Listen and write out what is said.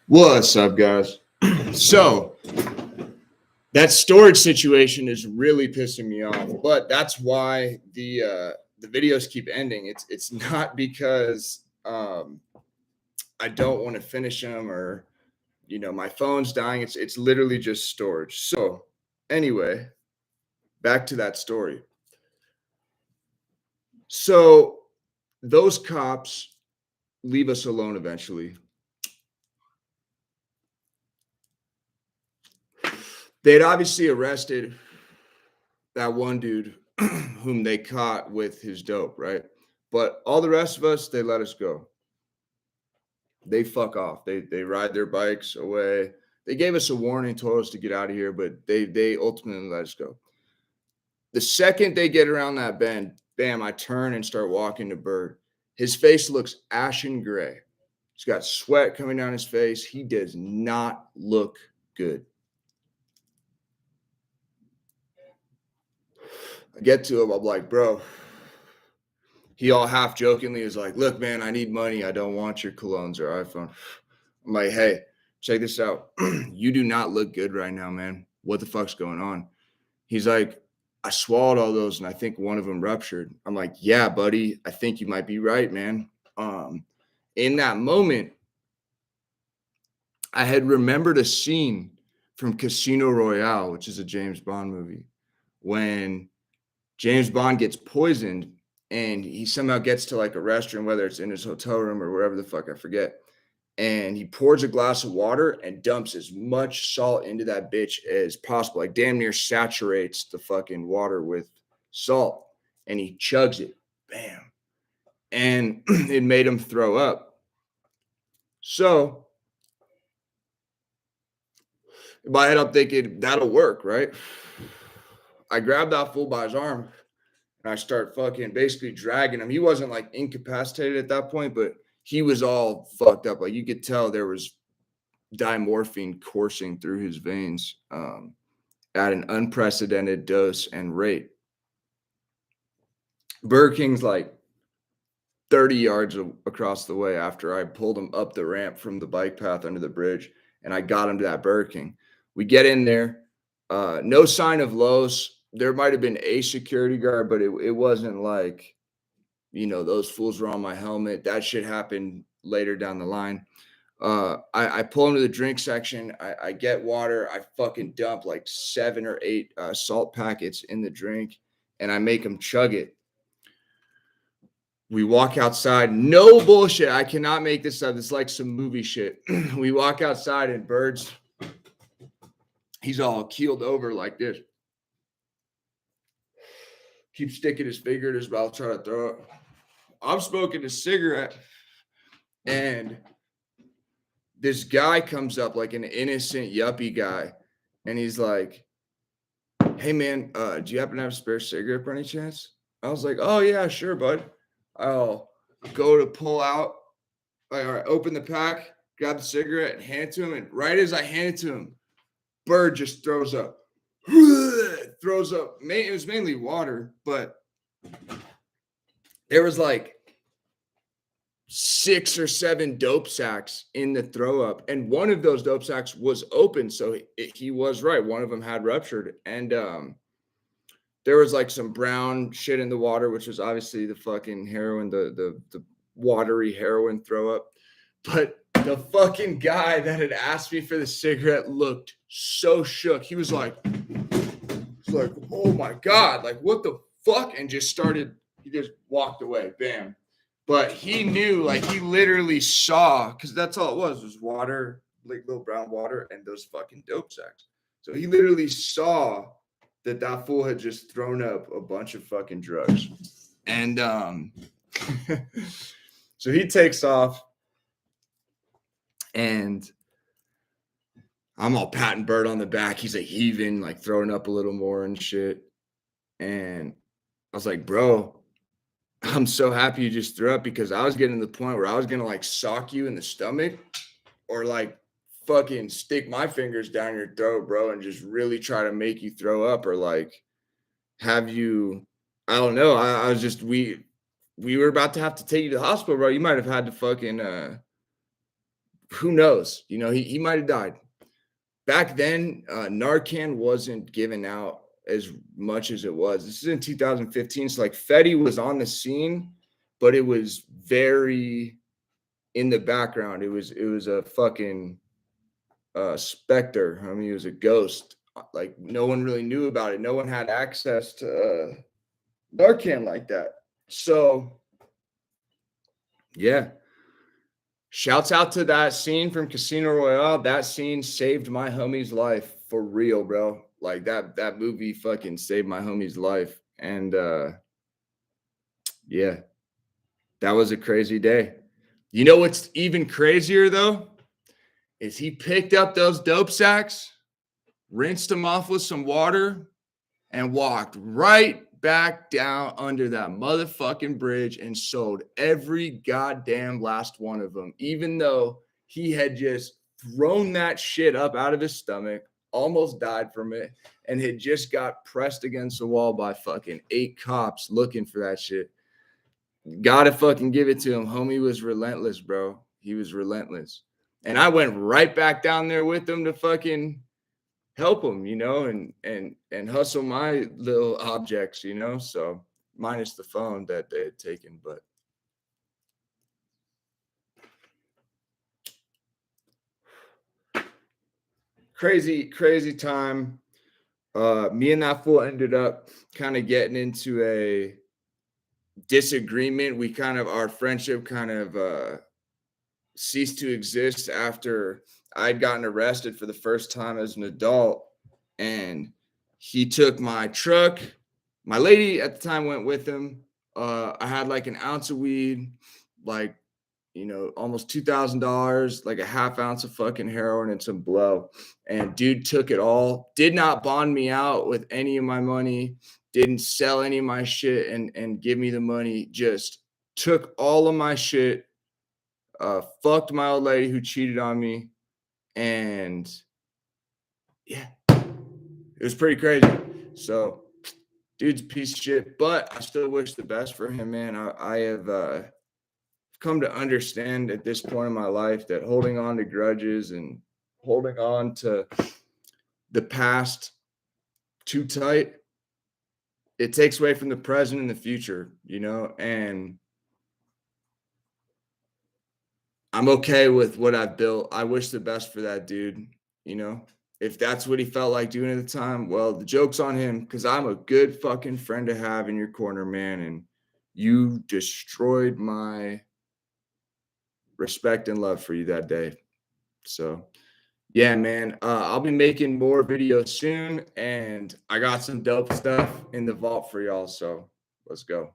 What's up, guys? So that storage situation is really pissing me off, but that's why the videos keep ending. It's not because I don't want to finish them or my phone's dying. It's literally just storage. So anyway, back to that story. So those cops leave us alone eventually. They'd obviously arrested that one dude whom they caught with his dope, right? But all the rest of us, they let us go. They fuck off. They ride their bikes away. They gave us a warning, told us to get out of here, but they ultimately let us go. The second they get around that bend, bam, I turn and start walking to Bird. His face looks ashen gray. He's got sweat coming down his face. He does not look good. I get to him. I'm like, bro. He all half jokingly is like, look, man, I need money. I don't want your colognes or iPhone. I'm like, hey, check this out. You do not look good right now, man. What the fuck's going on? He's like, I swallowed all those and I think one of them ruptured. I'm like, yeah, buddy, I think you might be right, man. In that moment, I had remembered a scene from Casino Royale, which is a James Bond movie, when James Bond gets poisoned and he somehow gets to like a restroom, whether it's in his hotel room or wherever the fuck, I forget. And he pours a glass of water and dumps as much salt into that bitch as possible. Like damn near saturates the fucking water with salt. And he chugs it. Bam. And it made him throw up. So in my head, I'm thinking, that'll work, right? I grabbed that fool by his arm and I start fucking basically dragging him. He wasn't like incapacitated at that point, but he was all fucked up. Like you could tell there was dimorphine coursing through his veins at an unprecedented dose and rate. Burger King's like 30 yards across the way after I pulled him up the ramp from the bike path under the bridge, and I got him to that Burger King. We get in there, no sign of Lowe's. There might have been a security guard, but it wasn't like, those fools were on my helmet. That shit happened later down the line. I pull him to the drink section. I get water. I fucking dump like 7 or 8 salt packets in the drink, and I make him chug it. We walk outside. No bullshit. I cannot make this up. It's like some movie shit. We walk outside, and Bird's, he's all keeled over like this. Keeps sticking his finger in his mouth, trying to throw it. I'm smoking a cigarette, and this guy comes up like an innocent yuppie guy, and he's like, hey, man, do you happen to have a spare cigarette by any chance? I was like, oh, yeah, sure, bud. I'll go to pull out. All right, open the pack, grab the cigarette, and hand it to him. And right as I hand it to him, Bird just throws up. Throws up. It was mainly water, but there was like 6 or 7 dope sacks in the throw up, and one of those dope sacks was open, so he was right. One of them had ruptured, and there was like some brown shit in the water, which was obviously the fucking heroin, the watery heroin throw up. But the fucking guy that had asked me for the cigarette looked so shook. He was like, oh my God, like what the fuck? And he just walked away. Bam. But he knew, like he literally saw, because that's all it was water, like little brown water and those fucking dope sacks. So he literally saw that fool had just thrown up a bunch of fucking drugs. And so he takes off, and I'm all patting Bird on the back. He's like heaving, like throwing up a little more and shit. And I was like, bro, I'm so happy you just threw up, because I was getting to the point where I was going to like sock you in the stomach or like fucking stick my fingers down your throat, bro, and just really try to make you throw up, or like have you, I don't know. I was just, we were about to have to take you to the hospital, bro. You might have had to fucking who knows? You know, he might have died. Back then, Narcan wasn't given out as much as it was. This is in 2015. So like Fetty was on the scene, but it was very in the background. It was a fucking specter. I mean, it was a ghost. Like no one really knew about it. No one had access to Narcan like that. So yeah, shouts out to that scene from Casino Royale. That scene saved my homie's life for real, bro. Like that movie fucking saved my homie's life. And yeah, that was a crazy day. You know what's even crazier though? Is he picked up those dope sacks, rinsed them off with some water, and walked right back down under that motherfucking bridge and sold every goddamn last one of them, even though he had just thrown that shit up out of his stomach, almost died from it, and had just got pressed against the wall by fucking 8 cops looking for that shit. Gotta fucking give it to him. Homie was relentless, bro. He was relentless. And I went right back down there with him to fucking help them, and hustle my little objects, so minus the phone that they had taken. But crazy time. Me and that fool ended up kind of getting into a disagreement. Our friendship kind of ceased to exist after I'd gotten arrested for the first time as an adult, and he took my truck. My lady at the time went with him. I had like an ounce of weed, like, almost $2,000, like a half ounce of fucking heroin and some blow. And dude took it all, did not bond me out with any of my money, didn't sell any of my shit and give me the money, just took all of my shit, fucked my old lady who cheated on me. And yeah, it was pretty crazy. So dude's a piece of shit, but I still wish the best for him, man. I have come to understand at this point in my life that holding on to grudges and holding on to the past too tight, it takes away from the present and the future, and I'm okay with what I've built. I wish the best for that dude, you know. If that's what he felt like doing at the time, well, the joke's on him because I'm a good fucking friend to have in your corner, man. And you destroyed my respect and love for you that day. So, yeah, man, I'll be making more videos soon, and I got some dope stuff in the vault for y'all. So let's go.